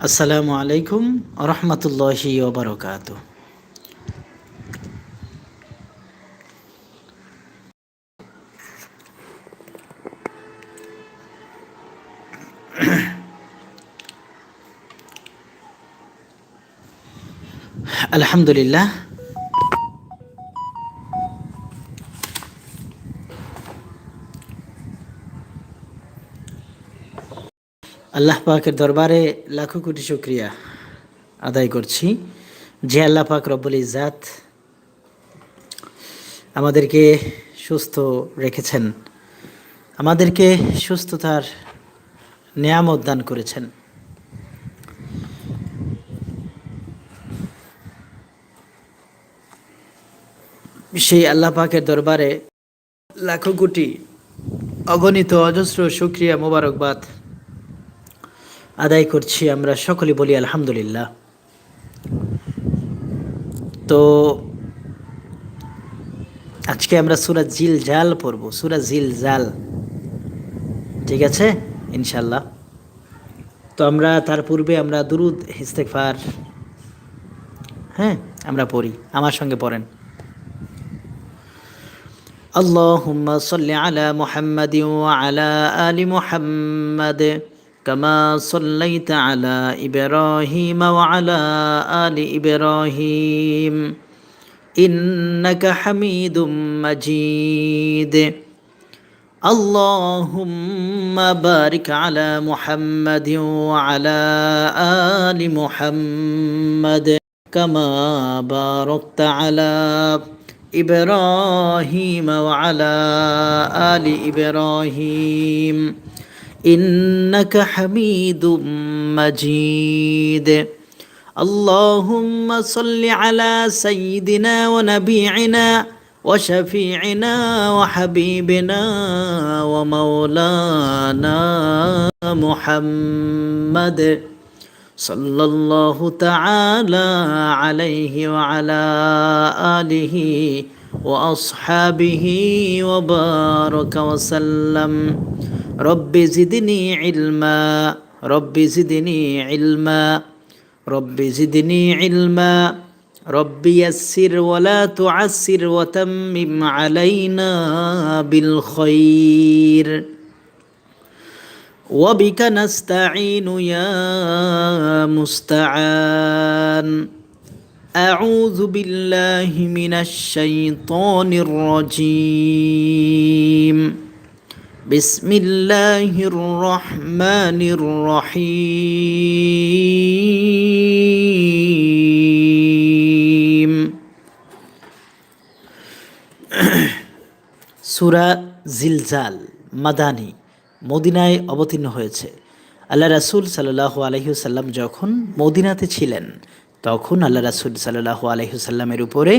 আসসালামু আলাইকুম রহমতুল্লাহি ওয়া বারাকাতুহু। আলহামদুলিল্লাহ, আল্লাহ পাকের দরবারে লাখো কোটি শুকরিয়া আদায় করছি যে আল্লাহ পাক রব্বুল ইজ্জাত আমাদেরকে সুস্থ রেখেছেন, আমাদেরকে সুস্থতার নেয়ামত দান করেছেন। সেই আল্লাহ পাকের দরবারে লাখো কোটি অগণিত অজস্র শুকরিয়া মোবারকবাদ আদায় করছি। আমরা সকলে বলি আলহামদুলিল্লাহ। তো আজকে আমরা সূরা জিলজাল পড়ব, সূরা জিলজাল, ঠিক আছে ইনশাল্লাহ। তো আমরা তার পূর্বে আমরা দুরুদ ইস্তেগফার আমরা পড়ি, আমার সঙ্গে পড়েন। আল্লাহুম্মা সাল্লি আলা মুহাম্মাদিন ওয়া আলা আলি মুহাম্মাদ কামা সাল্লাইতা আলা ইব্রাহিম ওয়া আলা আলি ইব্রাহিম ইন্নাকা হামিদুম মাজিদ। আল্লাহুম্মা বারিক আলা মুহাম্মাদিন ওয়া আলা আলি মুহাম্মাদ কামা বারাকতা আলা ইব্রাহিম ওয়া আলা আলি ইব্রাহিম ইন্নাকা হামিদুম মাজিদ। اللهم صل على سيدنا ونبينا وشفيعنا وحبيبنا ومولانا محمد صلى الله تعالى عليه وعلى آله وأصحابه وبارك وسلم. رب زدني علما، رب زدني علما، رب زدني علما، رب يسر ولا تعسر وتمم علينا بالخير وبك نستعين يا مستعان. أعوذ بالله من الشيطان الرجيم. بسم الله الرحمن الرحيم. সূরা জিলজাল মাদানী, মদিনায় অবতীর্ণ হয়েছে। আল্লাহ রাসূল সাল্লাল্লাহু আলাইহি ওয়াসাল্লাম যখন মদিনাতে ছিলেন তখন আল্লাহ রাসূল সাল্লাল্লাহু আলাইহি ওয়াসাল্লামের উপরে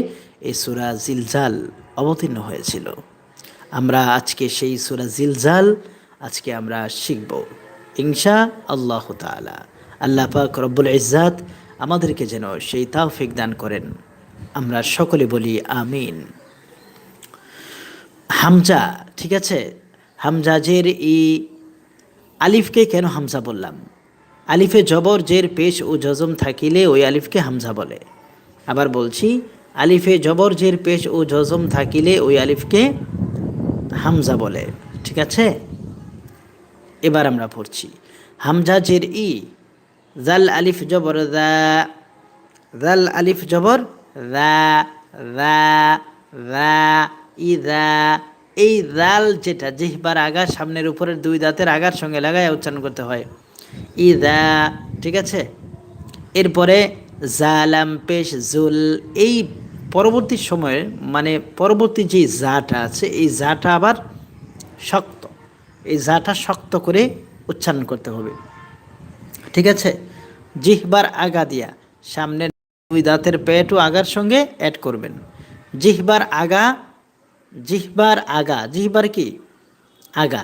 এই সূরা জিলজাল অবতীর্ণ হয়েছিল। আমরা আজকে সেই সূরা জিলজাল আজকে আমরা শিখব ইনশা আল্লাহ তাআলা। আল্লাহ পাক রব্বুল ইজ্জাত আমাদেরকে যেন সেই তৌফিক দান করেন, আমরা সকলে বলি আমিন। হামজা, ঠিক আছে, হামজা জের ই, আলিফকে কেন হামজা বললাম? আলিফে জবর জের পেশ ও জজম থাকিলে ওই আলিফকে হামজা বলে। আবার বলছি, আলিফে জবর জের পেশ ও জজম থাকিলে ওই আলিফকে হামজা বলে, ঠিক আছে। এবার আমরা পড়ছি হামজা জের ই, জাল আলিফ জবর দা, জাল আলিফ জবর দা, দা দা ইদা। এই জাল যেটা জিহ্বার আগা সামনের উপরের দুই দাঁতের আগার সঙ্গে লাগায় উচ্চারণ করতে হয়, ইদা, ঠিক আছে। এরপরে জালাম পেশ জুল, এই পরবর্তী সময়ে মানে পরবর্তী যে জাটা আছে এই জাটা আবার শক্ত, এই জাটা শক্ত করে উচ্চারণ করতে হবে, ঠিক আছে। জিহ্বার আগা দিয়া সামনের দুই দাঁতের পেটও আগার সঙ্গে অ্যাড করবেন। জিহ্বার আগা, জিহ্বার আগা, জিহ্বার কি আগা,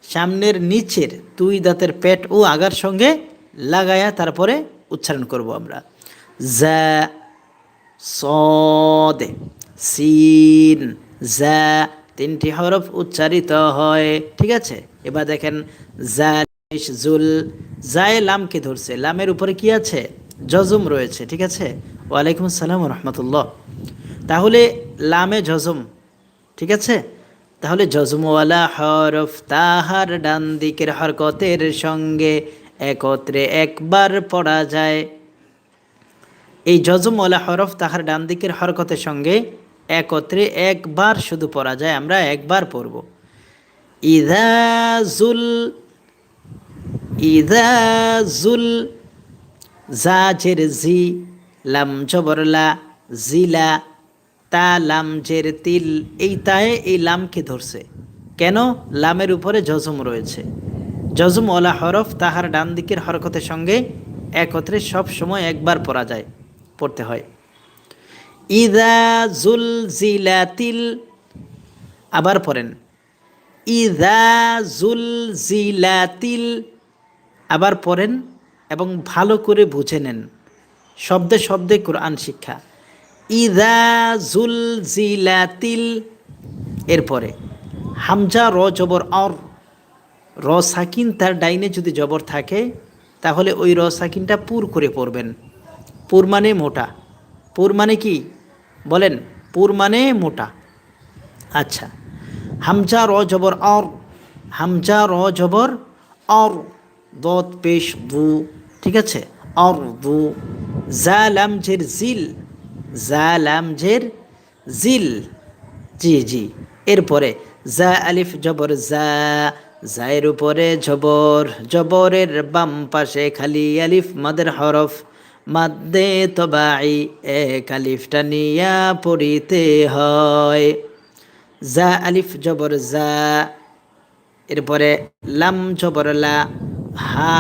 সামনের নিচের দুই দাঁতের পেট ও আগার সঙ্গে লাগায়া তারপরে উচ্চারণ করব আমরা। জা, সদ, সিন, জা, তিনটি হরফ উচ্চারিত হয়, ঠিক আছে। এবার দেখেন জা পেশ জুল, জায়ে লামকে ধরছে, লামের উপরে কি আছে? জজম রয়েছে, ঠিক আছে। ওয়ালাইকুম আসসালাম রহমতুল্লাহ। তাহলে লামে জজম, ঠিক আছে। তাহলে জজমওয়ালা হরফ তাহার ডান দিকের হরকতের সঙ্গে একত্রে একবার পড়া যায়। এই জজমওয়ালা হরফ তাহার ডান দিকের হরকতের সঙ্গে একত্রে একবার শুধু পড়া যায়, আমরা একবার পড়ব। ইদাজুল, ইদাজুল, জাজের জি, লাম জবরলা, জিলা, তা লাম জের তিল, এই তায়ে এই লামকে ধরছে। কেন? লামের উপরে জজম রয়েছে। জজমওয়ালা হরফ তাহার ডান দিকের হরকতের সঙ্গে একত্রে সব সময় একবার পড়া যায়, পড়তে হয়। ইদা জুল জিলাতিল, আবার পড়েন ইদা জুল জিলাতিল, আবার পড়েন এবং ভালো করে বুঝে নেন, শব্দে শব্দে কোরআন শিক্ষা। ইদা জুল জিলাতিল, এরপরে হামজা র জবর অর, র সাকিন তার ডাইনে যদি জবর থাকে তাহলে ওই র সাকিনটা পুর করে পড়বেন। পুর মানে মোটা, পুর মানে কি বলেন? পুর মানে মোটা। আচ্ছা, হামজা র জবর অর, হামজা র জবর অর, দত পেশ দু, ঠিক আছে। অর দু, জা লাম জের জিল, জা লাম জের জিল, জি জি। এরপরে জা আলিফ জবর জা, জায়ের উপরে জবর, জবরের বাম পাশে খালি আলিফ মাদের হরফ, মাদ্দে তবাই, এক আলিফটা নিয়া পড়িতে হয়। জা আলিফ জবর জা, এরপরে লাম জবর লা, হা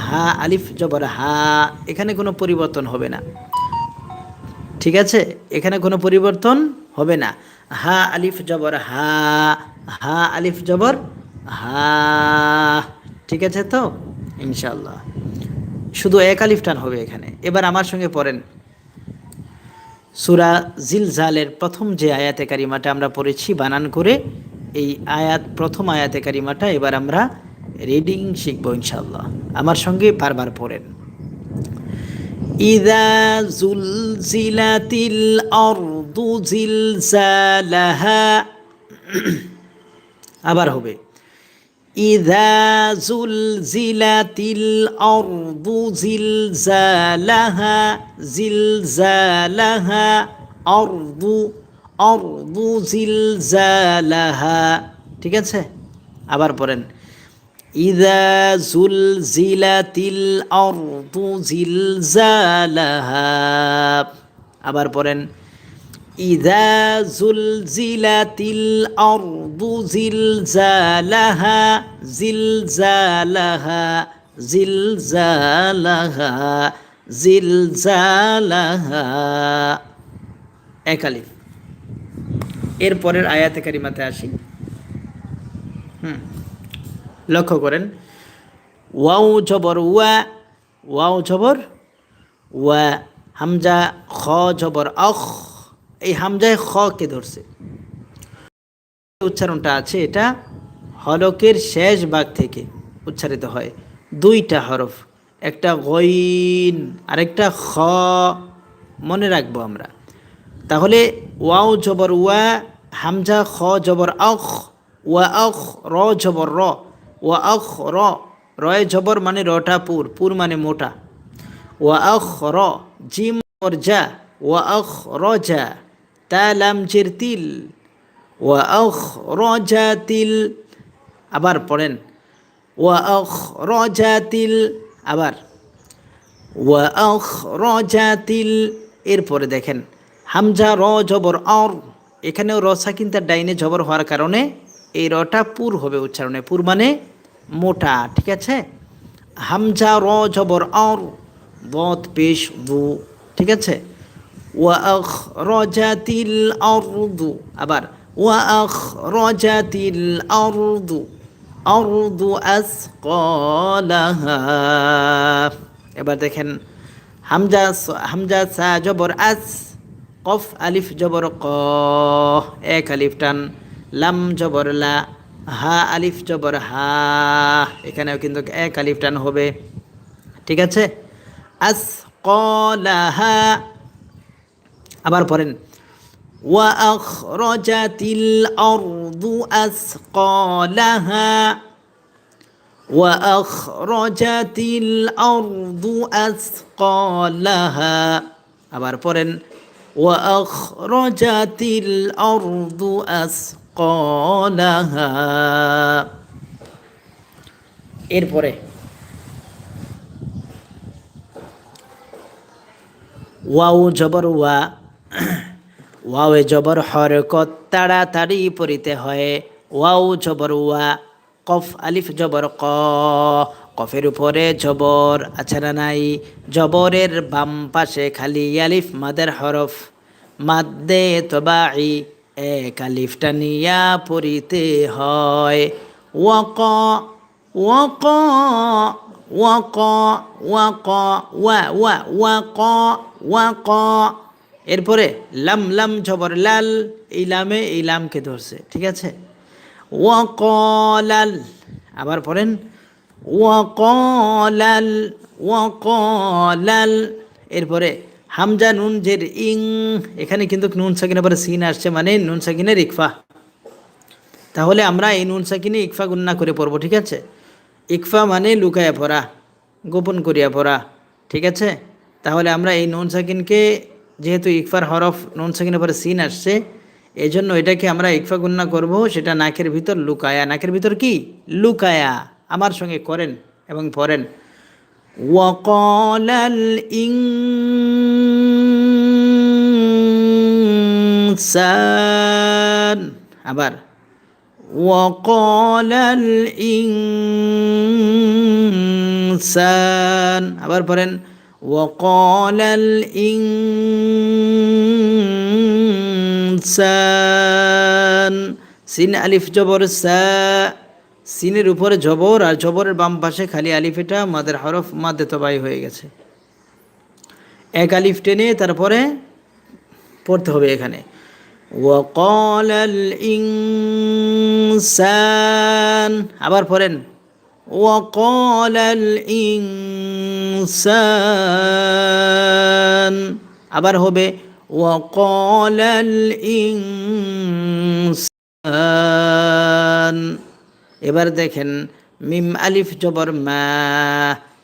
হা আলিফ জবর হা, এখানে কোনো পরিবর্তন হবে না, ঠিক আছে। এখানে কোনো পরিবর্তন হবে না। হা আলিফ জবর হা, হা আলিফ জবর হা, ঠিক আছে তো ইনশাল্লাহ। শুধু এক আলিফ টান হবে এখানে। এবার আমার সঙ্গে পড়েন সূরা জিলজালের প্রথম যে আয়াতে কারিমাটা আমরা পড়েছি বানান করে, এই আয়াত প্রথম আয়াতে কারিমাটা এবার আমরা রিডিং শিখবো ইনশাল্লাহ। আমার সঙ্গে বারবার পড়েন। ইযা জুলজিলাতিল আরদু জিলজালাহা, আবার হবে ইযা জুলজিলাতিল আরদু জিলজালাহা, জিলজালাহা, আরদু, আরদু জিলজালাহা, ঠিক আছে। আবার পড়েন ইযা জুলজিলাতিল আরদু জিলজালাহা, আবার পড়েন ইযা জুলজিলাতিল আরদু জিলজালাহা, জিলজালাহা, জিলজালাহা, জিলজালাহা, এক আলিফ। এর পরের আয়াতে কারিমাতে আসি। লক্ষ্য করেন, ওয়াও জবর ওয়া, ওয়াও জবর ওয়া, হামজা খ জবর অখ, এই হামজায় খ কে ধরছে। উচ্চারণটা আছে, এটা হলকের শেষ ভাগ থেকে উচ্চারিত হয়। দুইটা হরফ, একটা গইন আরেকটা খ, মনে রাখবো আমরা। তাহলে ওয়াও জবর ওয়া, হামজা খ জবর অখ, ওয়া অখ, র জবর র, ওয়া অখ র, রয়ে জবর মানে রটা পুর, পুর মানে মোটা। ওয়া অখ র, জিম যা, ওয়া অখ র যা, তা লাম জের তিল, ওয়া অখ র যা তিল। আবার পড়েন ওয়া অখ র যা তিল, আবার ওয়া অখ র যা তিল। এরপরে দেখেন হামজা র জবর অর, এখানেও র সাকিন তার ডাইনে জবর হওয়ার কারণে এই রটা পুর হবে উচ্চারণে, পুর মানে মোটা, ঠিক আছে। হামজা র জবর অর, বত পেশ দু, ঠিক আছে। ওয়া আখ রজাতিল আরদু, আবার ওয়া আখ রজাতিল আরদু, আরদু আসকালাহা। এবার দেখেন হামজা, হামজা সা জবর আস, কফ আলিফ জবর ক, এক আলিফ টান, লাম জবর লা, হা আলিফ জবর হা, এখানেও কিন্তু এক আলিফ টান হবে। ঠিক আছে, আসকালাহা। আবার পড়েন ওয়া আখরাজাতিল আরদু আসকালাহা, ওয়া আখরাজাতিল আরদু আসকালাহা। আবার পড়েন ওয়া আখরাজাতিল আরদু আসকালাহা। এরপরে ওয়াও জবর ওয়া, ওয়াওয়ে জবর হরকত তাড়াতাড়ি পড়িতে হয়। ওয়াও জবর ওয়া। কফ আলিফ জবর ক, কফের উপরে জবর আছে না নাই? জবরের বাম পাশে খালি আলিফ মাদের হরফ, মাদ্দে তবাই, এক আলিফটা নিয়া পড়িতে হয়। ওয়াক, ওয়াক, ওয়াক, ওয়াক, ওয়া ওয়া ওয়াক, ওয়াক। এরপরে লাম, লাম জবর লাল, ইলামে ইলামকে ধরছে। ঠিক আছে, ওয়াকালাল। আবার পড়েন ওয়াকালাল, ওয়াকালাল। এরপরে হামজা নুন জের ইং, এখানে কিন্তু নুন সাকিনের পরে সিন আসছে, মানে নুন সাকিনের ইকফা। তাহলে আমরা এই নুন সাকিনে ইকফা গুন্না করে পড়বো। ঠিক আছে, ইকফা মানে লুকায়া পড়া, গোপন করিয়া পড়া। ঠিক আছে, তাহলে আমরা এই নুন সাকিনকে, যেহেতু ইকফার হরফ নুন সাকিনের পরে সিন আসছে, এই জন্য এটাকে আমরা ইকফা গুন্না করব, সেটা নাকের ভিতর লুকায়া। নাকের ভিতর কি লুকায়া? আমার সঙ্গে করেন এবং পড়েন ওয়াকালাল ইনসান। আবার ওয়াকালাল ইনসান। আবার পড়েন ওয়াকালাল ইনসান। সিন আলিফ জবর সা, সিনের উপরে জবর আর জবরের বাম পাশে খালি আলিফ, এটা মাদের হরফ, মাদে তবাই হয়ে গেছে। এক আলিফ টেনে তারপরে পড়তে হবে এখানে ওয়াকালাল ইনসান। আবার পড়েন ওয়াকালাল ইনসান। আবার হবে ওয়াকালাল ইনসান। এবার দেখেন মিম আলিফ জবর মা,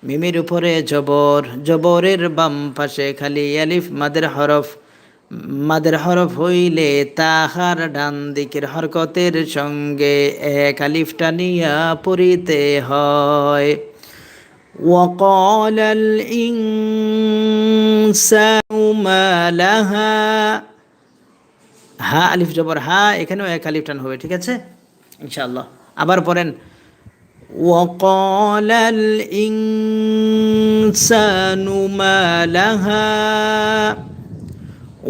মিমের উপরে জবর, জবরের বাম পাশে খালি আলিফ মাদের হরফ, মাদের হরফ হইলে তাহার ডান দিকের হরকতের সঙ্গে এক আলিফটা নিয়া পড়িতে হয়। ওয়াকালাল ইনসানু মা লাহা, হা আলিফ জবর হা, এখানেও এক আলিফ টান হবে। ঠিক আছে ইনশাআল্লাহ। আবার পড়েন ওয়াকালাল ইনসানু মা লাহা,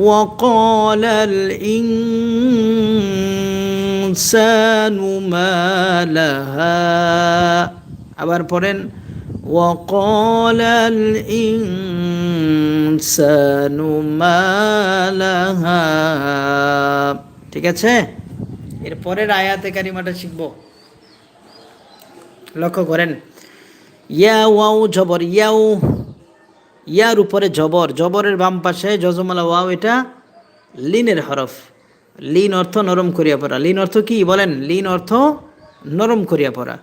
ওয়াকালাল ইনসানু মা লাহা। আবার পড়েন ওয়াকালাল ইনসানু মা লাহা। ঠিক আছে, এর পরের আয়াতে কারিমাটা শিখব। লক্ষ্য করেন ইয়া ওয়াও জবর ইয়াও, ইয়ার উপরে জবর, জবরের বাম পাশে জজমালা ওয়াও, এটা লিনের হরফ। লিন অর্থ নরম করিয়া পড়া। লিন অর্থ কি বলেন? লিন অর্থ নরম করিয়া পড়া।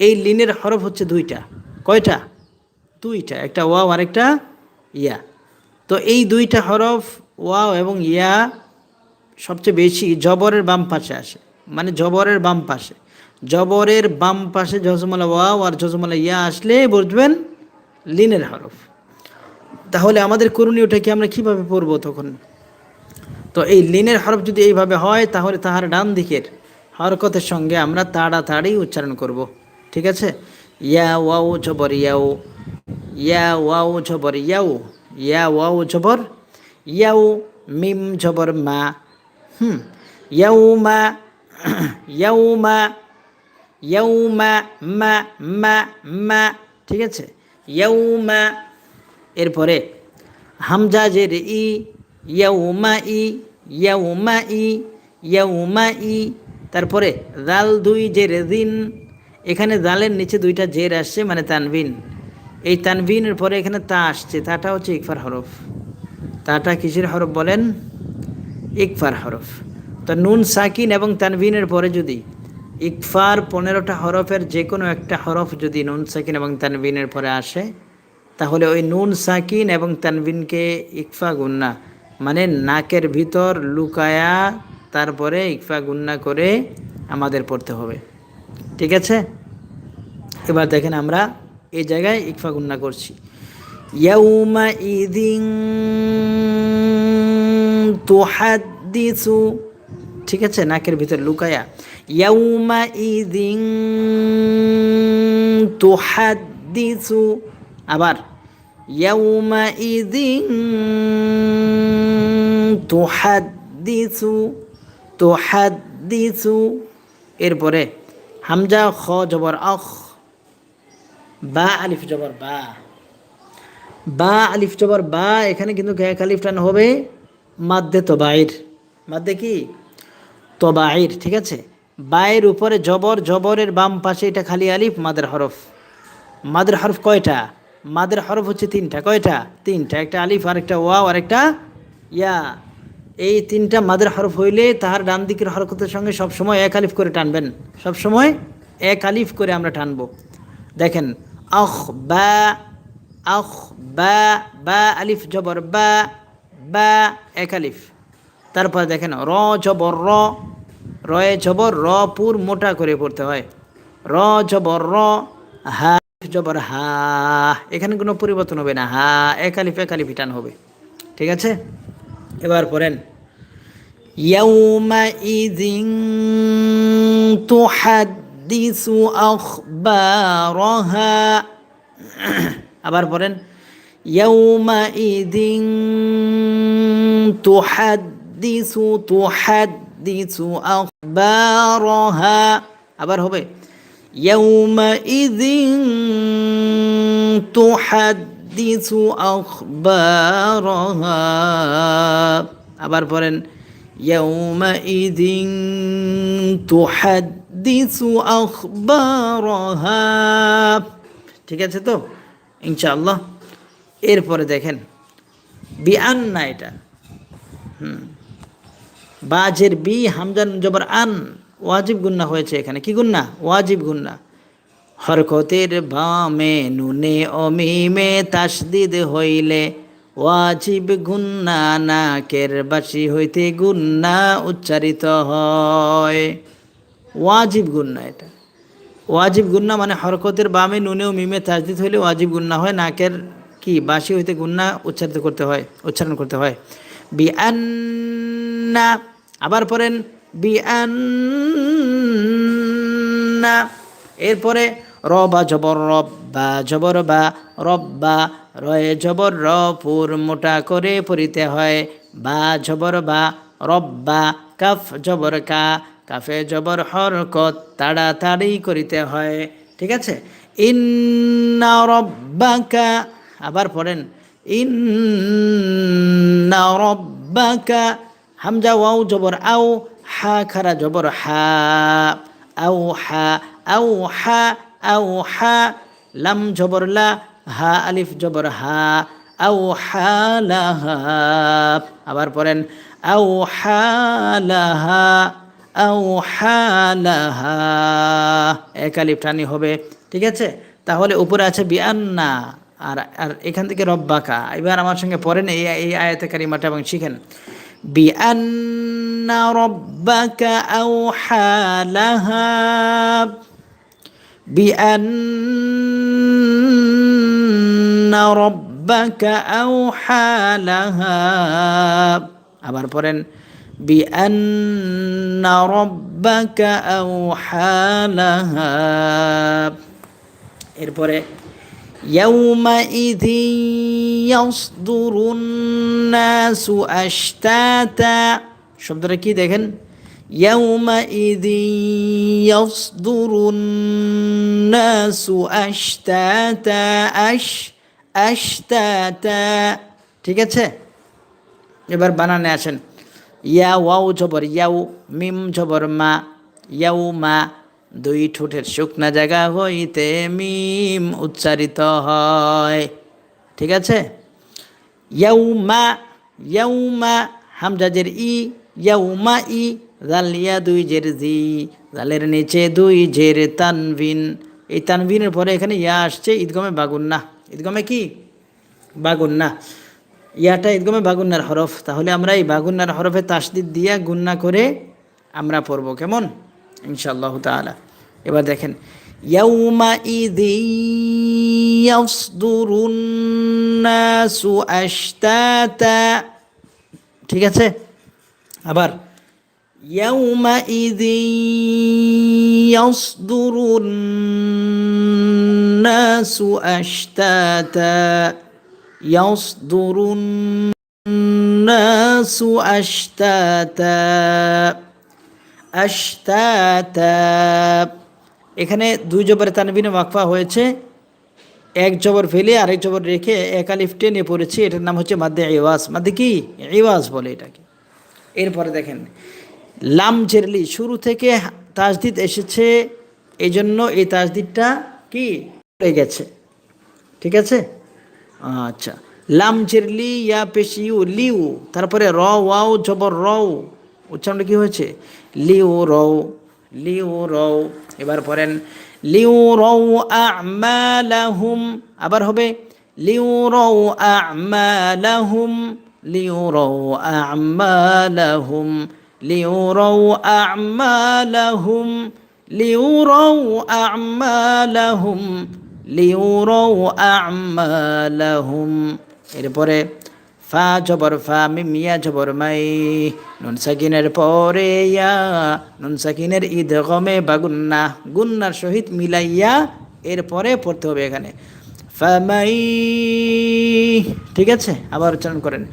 এই লিনের হরফ হচ্ছে দুইটা। কয়টা? দুইটা, একটা ওয়াও আর একটা ইয়া। তো এই দুইটা হরফ ওয়াও এবং ইয়া সবচেয়ে বেশি জবরের বাম পাশে আসে, মানে জবরের বাম পাশে। জবরের বাম পাশে জজমালা ওয়াও আর জজমালা ইয়া আসলে বুঝবেন লিনের হরফ। তাহলে আমাদের করণীয়টা কি, আমরা কিভাবে পড়বো তখন? তো এই লিনের হরফ যদি এইভাবে হয়, তাহলে তাহার ডান দিকের হরকতের সঙ্গে আমরা তাড়াতাড়ি উচ্চারণ করব। ঠিক আছে, ইয়া ওয়াও জবর ইয়াও, ইয়া ওয়াও জবর ইয়াও, ইয়া ওয়াও জবর ইয়াও, মিম জবর মা, ইয়াউমা, ইয়াউমা, ইয়াউমা, মা মা মা। ঠিক আছে, ইয়াউমা। এরপরে হামজা জের ই, ইয়াউমা ই, ইয়াউমা ই, ইয়াউমা ই, তারপরে জাল দুই জের দিন, এখানে জালের নিচে দুইটা জের আসছে মানে তানবিন। এই তানবিনের পরে এখানে তা আসছে, তাটা হচ্ছে ইকফার হরফ। তাটা কিসের হরফ বলেন? ইকফার হরফ। তো নুন সাকিন এবং তানবিনের পরে যদি ইকফার 15টা হরফের যে কোনো একটা হরফ যদি নুন সাকিন এবং তানবিনের পরে আসে, তাহলে ওই নুন সাকিন এবং তানবিনকে ইকফা গুন্না মানে নাকের ভিতর লুকায়া তারপরে ইকফা গুন্না করে আমাদের পড়তে হবে। ঠিক আছে? এবার দেখেন আমরা এই জায়গায় ইকফা গুন্না করছি। ইয়াউমা ইদিন তুহাদ্দিসু, ঠিক আছে, নাকের ভিতর লুকায়া। ইয়াউমা ইদিন তুহাদ্দিসু, আবার ইয়াউমা ইদিন তুহাদ্দিসু, তুহাদ্দিসু। এরপরে হামজা খ জবর আখ, বা আলিফ জবর বা, বা আলিফ জবর বা, এখানে কিন্তু এক আলিফ টান হবে মাদ্দে তবাইর, মাদ্দে কি তবাইর, ঠিক আছে। বায়ের উপরে জবর, জবরের বাম পাশে এটা খালি আলিফ, মাদের হরফ। মাদের হরফ কয়টা? মাদের হরফ হচ্ছে তিনটা। কয়টা? তিনটা। একটা আলিফ, আরেকটা ওয়াও, আরেকটা ইয়া। এই তিনটা মাদের হরফ হইলে তাহার ডান দিকের হরকতের সঙ্গে সবসময় এক আলিফ করে টানবেন, সবসময় এক আলিফ করে আমরা টানবো। দেখেন আখ বা, আখ বা, বা আলিফ জবর বা, বা এক আলিফ। তারপর দেখেন র জবর র, রয়ে জবর র পুর মোটা করে পড়তে হয়, র জবর র, হা জবর হা, এখানে কোনো পরিবর্তন হবে না, হা এক আলিফ টান হবে। ঠিক আছে? এবার পড়েন ইয়াউমা ইযিন তুহাদ্দিসু আখবারাহা, আবার পড়েন ইয়াউমা ইযিন তুহাদ্দিসু, তুহাদ্দিসু আখবারাহা, আবার হবে ইয়াউমা ইযিন তুহাদ্দিসু আখবারাহা, আবার পড়েন ইয়াউমা ইযিন তুহাদ্দিসু আখবারাহা। ঠিক আছে তো ইনশাআল্লাহ? এরপরে দেখেন বিআন্না, এটা বাজের বি, হামজান জবর আন, ওয়াজিব গুন্না হয়েছে এখানে। কি গুন্না? ওয়াজিব গুন্না। হরকতের বামে নুনে অমিমে তাসদিদ হইলে ওয়াজিব গুন্না, নাকের বাসি হইতে গুন্না উচ্চারিত হয়। ওয়াজিব গুন্না, এটা ওয়াজিব গুন্না মানে হরকতের বামে নুনে ও মিমে তাসদিদ হইলে ওয়াজিব গুন্না হয়, নাকের কি বাসি হইতে গুন্না উচ্চারিত করতে হয়, উচ্চারণ করতে হয়। বিআন্না, আবার পড়েন বিআন্না। এরপরে র বা জবর রব, বা জবর বা, রব্বা, রয়ে জবর র পুর মোটা করে পড়িতে হয়, বা জবর বা, রব্বা। কাফ জবর কা, কাফে জবর হরকত তাড়াতাড়ি করিতে হয়। ঠিক আছে? ইন্না রব্বাকা, আবার পড়েন ইন্না রব্বাকা। হামজা ওয়াও জবর আও, হা খারা জবর হা, আও হা, আও হা, আও হা। লাম জবর লা, হা আলিফ জবর হা, আও হা লাহা, আবার পড়েন আও হা লাহা, আও হা লাহা, এক আলিফ টানি হবে। ঠিক আছে? তাহলে উপরে আছে বিআন্না, আর আর এখান থেকে রব্বাকা। এবার আমার সঙ্গে পড়েন এই আয়াতে কারিমাটা এবং শিখেন। বিআন্না রব্বাকা আওহা লাহা, বিআন্না রব্বাকা আওহা লাহা, আবার পড়েন বিআন্না রব্বাকা আওহা লাহা। এরপরে ইয়াউমাইযিন ইয়াসদুরুন নাসু আশতাতা, শব্দটা কি দেখেন? ইয়াউমাইযিন ইয়াসদুরুন নাসু আশতাতা, আশতাতা। ঠিক আছে? এবার বানানে আসেন। ইয়া ওয়াও জবর ইয়াও, মিম জবর মা, ইয়াউমা দুই ঠোঁটের শুকনা জায়গা হইতে মিম উচ্চারিত হয়। ঠিক আছে, ইয়াউমা, ইয়াউমা হামজাজের ই, ইয়াউমা ই, জাল ইয়া দুই জের জি, জালের নিচে দুই জের তানভিন। এই তানভিনের পরে এখানে ইয়া আসছে ঈদগমে বাগুন্না। ঈদগমে কি? বাগুন্না। ইয়াটা ঈদগমে বাগুন্নার হরফ। তাহলে আমরা এই বাগুন্নার হরফে তাসদিদ দিয়া গুন্না করে আমরা পড়ব, কেমন? ইনশাআল্লাহ তাআলা। এবার দেখেন, ইয়াউমা ইযি ইয়াসদুরুন নাসু আশতাতা। ঠিক আছে, আবার ইয়াউমা ইযি ইয়াসদুরুন নাসু আশতাতা, ইয়াসদুরুন নাসু আশতাতা, আশতাতা। এখানে দুই জবরে তানবিনে ওয়াকফা হয়েছে, এক জবর ফেলে আরেক জবর রেখে এক আলিফ টেনে পড়েছি, এটার নাম হচ্ছে মাদ্দে ইওয়াজ। মাদ্দে কি? ইওয়াজ বলে এটাকে। এরপরে দেখেন, লাম জেরলি, শুরু থেকে তাজদিদ এসেছে, এই জন্য এই তাজদিদটা কি হয়ে গেছে। ঠিক আছে, আচ্ছা। লাম জেরলি ইয়া পেশিউ লিউ, তারপরে র ওয়াও জবর রও, উচ্চারণটা কি হয়েছে? লিউ রও, লিউ রও। এবার পড়েন, লিউ রও আমালাহুম, আবার হবে লিউ রও আমালাহুম, লিউ রও আমালাহুম, লিউ রও আমালাহুম, লিউ রও আমালাহুম, লিউ রও আমালাহুম। এরপরে ফা জবর ফা, মিম ইয়া জবর মাই, নুন সাকিনের পরে ইয়া, নুন সাকিনের ইদগমে বাগুন্না, গুন্নার সহিত মিলাইয়া এরপরে পড়তে হবে এখানে ফামাই। ঠিক আছে, আবার উচ্চারণ করেন,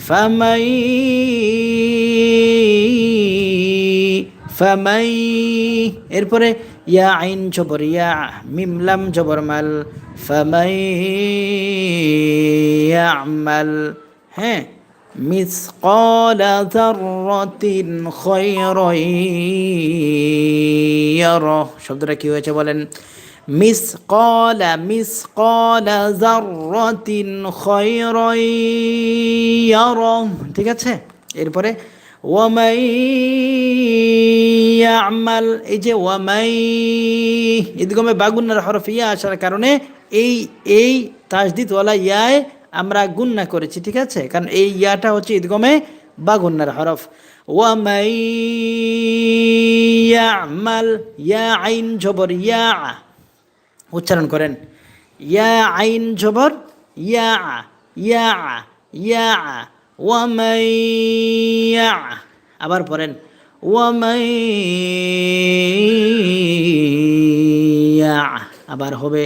ফামাই, ফামাই। এরপরে ইয়া আইন জবর ইয়া, মিম লাম জবর মাল, ফামাই ইয়ামাল। হ্যাঁ, মিসকালা যাররাতিন খায়রান ইয়ারা, শব্দটা কি হয়েছে বলেন? মিসকালা, মিসকালা যাররাতিন খায়রান ইয়ারা। ঠিক আছে, এরপরে ওয়ামাই ইয়ামাল, এই যে ওয়ামাই ঈদগমে বাগুন্নার হরফ ইয়া আসার কারণে এই এই তাসদিদওয়ালা ইয়ায় আমরা গুন্না করেছি। ঠিক আছে, কারণ এই ইয়াটা হচ্ছে ঈদগমে বাগুন্নার হরফ। ওয়ামাই ইয়ামাল, ইয়া আইন জবর ইয়া, উচ্চারণ করেন, ইয়া আইন জবর ইয়া, ইয়া, ইয়া, ওয়ামাই ইয়া। আবার পড়েন, ওয়ামাই ইয়া, আবার হবে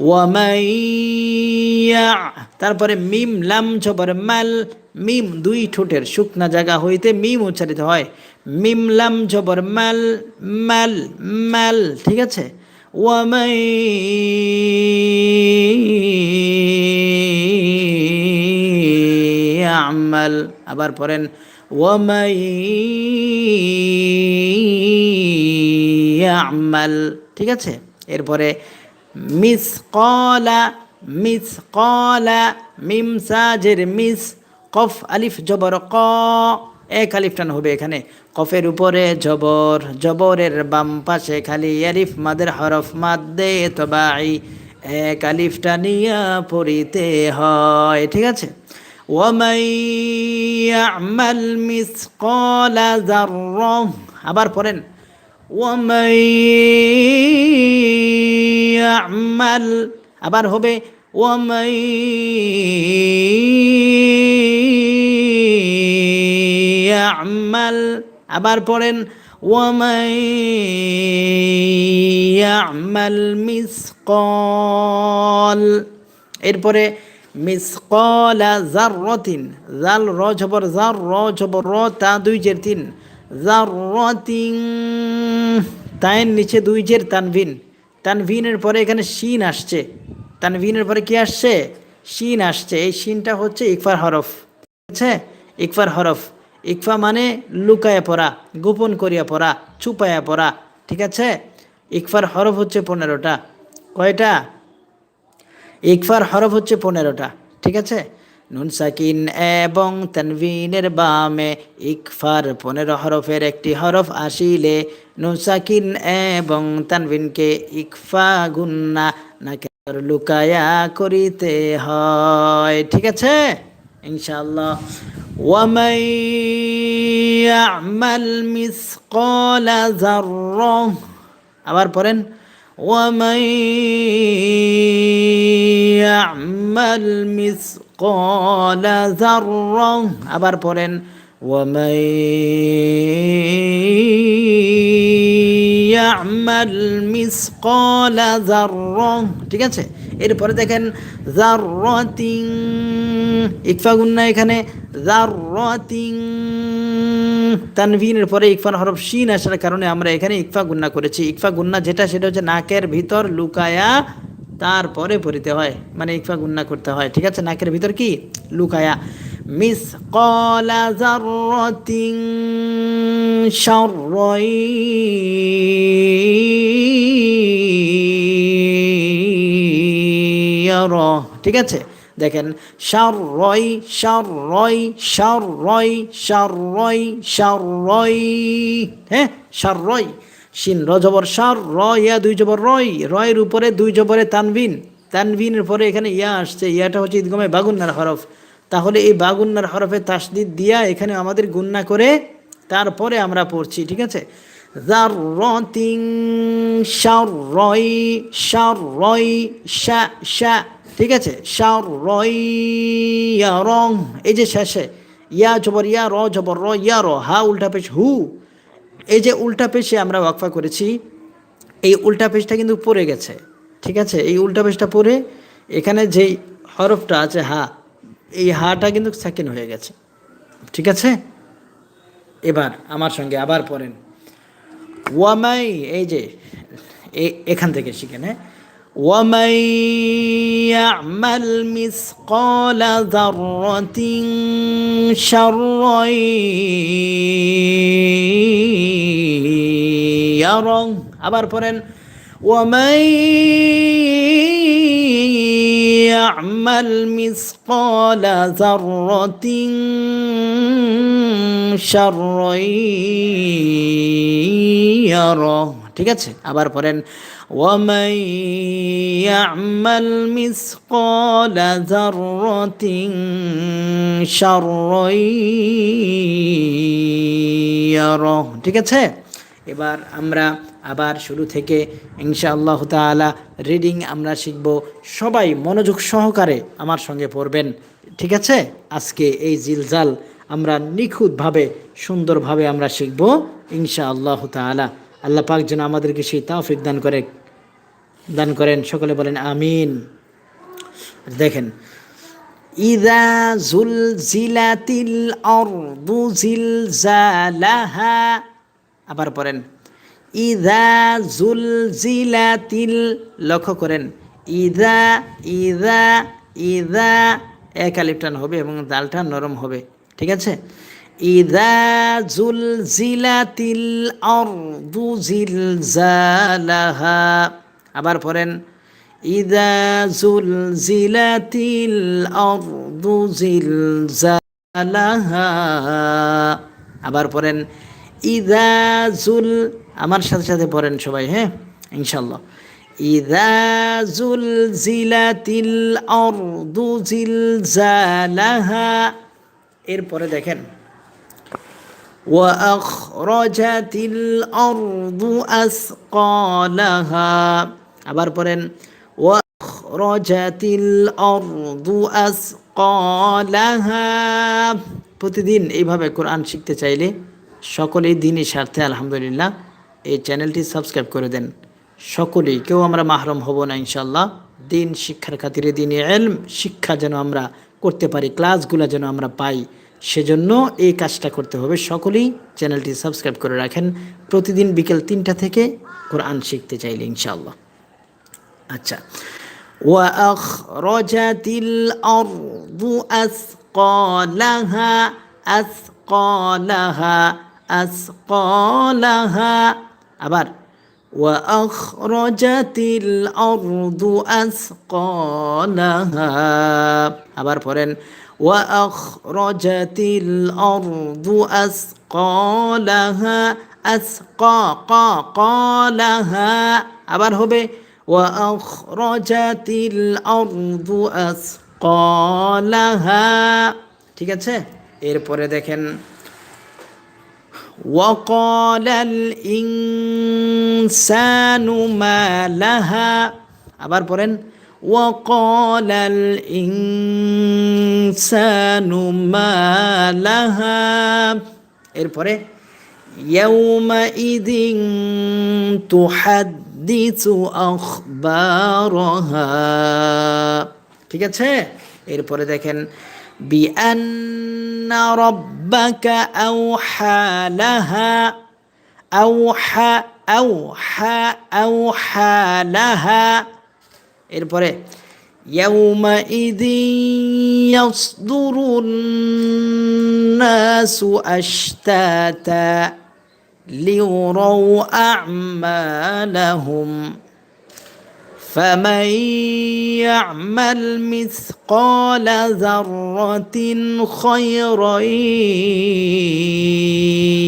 ওয়ামাই ইয়া। তারপরে মিম লাম জবর মাল, মিম দুই ঠোঁটের শুকনা জায়গা হইতে মিম উচ্চারিত হয়, মিম লাম জবর মাল, মাল, মাল। ঠিক আছে, ওয়ামাই ইয়ামাল। আবার পড়েন, ওয়ামাই ইয়ামাল। ঠিক আছে, এরপরে মিসকালা, মিসকালা, মিম সাজের মিস, কফ আলিফ জবর ক, এক আলিফ টান হবে এখানে, কফের উপরে জবর, জবরের বাম পাশে খালি আলিফ মাদের হরফ মাদ্দে তবাই, এক আলিফ টানিয়া পড়িতে হয়। ঠিক আছে, ওয়ামাই ইয়ামাল মিসকালা যাররা। আবার পড়েন, ওয়ামাই ইয়ামাল। আবার হবে ওয়ামাই ইয়ামাল। আবার পড়েন, ওয়ামাই ইয়ামাল মিসকাল। এরপরে মিসকালা যাররাতিন, জাল র জবর জার, র জবর র, তা দুই জের তিন, যাররাতিন, তায়ের নিচে দুই জের তানভিন, তানভিনের পরে এখানে শিন আসছে, তানভিনের পরে কি আসছে? শিন আসছে। এই শিনটা হচ্ছে ইকফার হরফ। ঠিক আছে, ইকফার হরফ। ইকফা মানে লুকায়া পড়া, গোপন করিয়া পড়া, চুপায়া পড়া। ঠিক আছে? ইকফার হরফ হচ্ছে 15টা। কয়টা? ইকফার হরফ হচ্ছে 15টা। ঠিক আছে? নুন সাকিন এবং তানভিনের বামে ইকফার 15 হরফের একটি হরফ আসিলে নুন সাকিন এবং তানভিনকে ইকফা গুন্না নাকে লুকায়া করিতে হয়। ঠিক আছে? ইনশাআল্লাহ। ওয়ামাই ইয়ামাল মিসকালা যাররাহ, আবার পড়েন ومن يعمل مثقال ذرة, আবার পড়েন ومن يعمل مثقال ذرة। ঠিক আছে? এরপরে দেখেন যাররাতিন, ইকফা গুন্না এখানে যাররাতিন, তানভিনের পরে ইকফার হরফ শিন আসার কারণে আমরা এখানে ইকফা গুন্না করেছি। ইকফা গুন্না যেটা সেটা হচ্ছে নাকের ভিতর লুকায়া তারপরে পড়িতে হয়, মানে ইকফা গুন্না করতে হয়। ঠিক আছে? নাকের ভিতর কি লুকায়া। মিসকালা যাররাতিন শাররাই ইয়ারা। ঠিক আছে? দেখেন শাররাই শাররাই শাররাই শাররাই শাররাই, হ্যাঁ শাররাই, শিন র জবর শার, র ইয়া দুই জবর রয়, রয়ের উপরে দুই জবরে তানভিন, তানভিনের পরে এখানে ইয়া আসছে, ইয়াটা হচ্ছে ইদগমে বাগুন্নার হরফ। তাহলে এই বাগুন্নার হরফে তাসদিদ দিয়া এখানে আমাদের গুন্না করে তারপরে আমরা পড়ছি। ঠিক আছে? যাররাতিন শাররাই শাররাই শা শা। ঠিক আছে? শাররাই ইয়ারং, এই যে শেষে ইয়া জবর ইয়া, র জবর র, ইয়া র, হা উল্টা পেশ হু, এই যে উল্টা পেশে আমরা ওয়াকফা করেছি, এই উল্টা পেশটা কিন্তু পড়ে গেছে। ঠিক আছে? এই উল্টা পেশটা পড়ে এখানে যেই হরফটা আছে হা, এই হাটা কিন্তু সাকিন হয়ে গেছে। ঠিক আছে? এবার আমার সঙ্গে আবার পড়েন ওয়ামাই, এই যে এখান থেকে শিখেন, হ্যাঁ, ওয়ামাই ইয়ামাল মিসকালা যাররাতিন শাররাই ইয়ারাহ, আবার পড়েন ওয়ামাই ইয়ামাল মিসকালা যাররাতিন শাররাই ইয়ারাহ। ঠিক আছে? আবার পড়েন ওয়ামাই ইয়ামাল মিসকালা যাররাতিন শাররাই ইয়ারাহ। ঠিক আছে? এবার আমরা আবার শুরু থেকে ইনশাআল্লাহ তাআলা রিডিং আমরা শিখব। সবাই মনোযোগ সহকারে আমার সঙ্গে পড়বেন। ঠিক আছে? আজকে এই জিলজাল আমরা নিখুঁতভাবে সুন্দরভাবে আমরা শিখব ইনশাআল্লাহ তাআলা। আল্লাহ পাক যেন আমাদেরকে সেই তৌফিক দান করেন। সকলে বলেন আমিন। দেখেন ইযা জুলজিলাতিল আরদু জিলজালাহা, আবার পড়েন ইযা জুলজিলাতিল, লক্ষ্য করেন ইযা ইযা ইযা, এক আলিফ টান হবে এবং দালটা নরম হবে। ঠিক আছে? ইযা জুলজিলাতিল আরদু জিলজালাহা, আবার পড়েন ইযা জুলজিলাতিল আরদু জিলজালাহা, আবার পড়েন ইযা জুল, আমার সাথে সাথে পড়েন সবাই, হ্যাঁ ইনশাআল্লাহ। ইযা জুলজিলাতিল আরদু জিলজালাহা, এরপরে দেখেন ওয়া আখরাজাতিল আরদু আসকালাহা, আবার পড়েন ওয়া আখরাজাতিল আরদু আসকালাহা। প্রতিদিন এইভাবে কোরআন শিখতে চাইলে সকলেই দিনই স্বার্থে আলহামদুলিল্লাহ এই চ্যানেলটি সাবস্ক্রাইব করে দেন। সকলেই, কেউ আমরা মাহরুম হব না ইনশাআল্লাহ। দিন শিক্ষার খাতিরে দিনে ইলম শিক্ষা যেন আমরা করতে পারি, ক্লাসগুলো যেন আমরা পাই, সেজন্য এই কাজটা করতে হবে। সকলেই চ্যানেলটি সাবস্ক্রাইব করে রাখেন প্রতিদিন বিকেল 3টা থেকে কোরআন শিখতে চাইলে ইনশাআল্লাহ। আচ্ছা, ওয়া আখরাজাতিল আরদু আসকালাহা আসকালাহা আসকালাহা, আবার وأخرجت الأرض أثقالها আবার পড়েন وأخرجت الأرض أثقالها قالها আবার হবে وأخرجت الأرض أثقالها ঠিক আছে এরপরে দেখেন وقال الإنسان ما لها আবার পড়েন وقال الإنسان ما لها এরপরে يومئذ تحدث أخبارها ঠিক আছে এরপরে দেখেন بأن ربك أوحى لها أوحى لها এরপরে يومئذ يصدر الناس أشتاتا ليروا أعمالهم فمن يعمل مثقال ذرة خيرا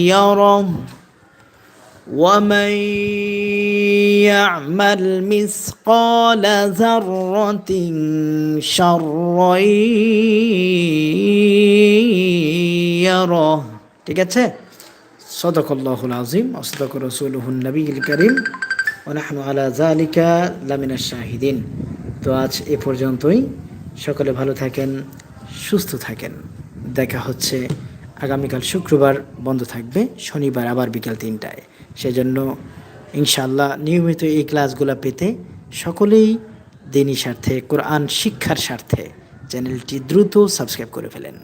يره ومن يعمل مثقال ذرة شرا يره ঠিক আছে সদাকাল্লাহুল আযীম ওয়া সাদাকা রাসূলুহুন নবিয়্যুল কারীম ওয়া নাহনু আলা যালিকা লামিনাশ শাহিদিন তো আজ এ পর্যন্তই সকলে ভালো থাকেন সুস্থ থাকেন দেখা হচ্ছে আগামীকাল শুক্রবার বন্ধ থাকবে শনিবার আবার বিকাল 3টায় সেজন্য ইনশাআল্লাহ নিয়মিত এই ক্লাসগুলো পেতে সকলেই দিনী স্বার্থে কোরআন শিক্ষার স্বার্থে চ্যানেলটি দ্রুত সাবস্ক্রাইব করে ফেলেন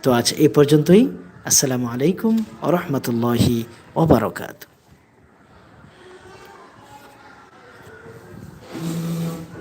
তো আজ এ পর্যন্তই আসসালামু আলাইকুম ওয়া রাহমাতুল্লাহি ওয়া বারাকাতুহু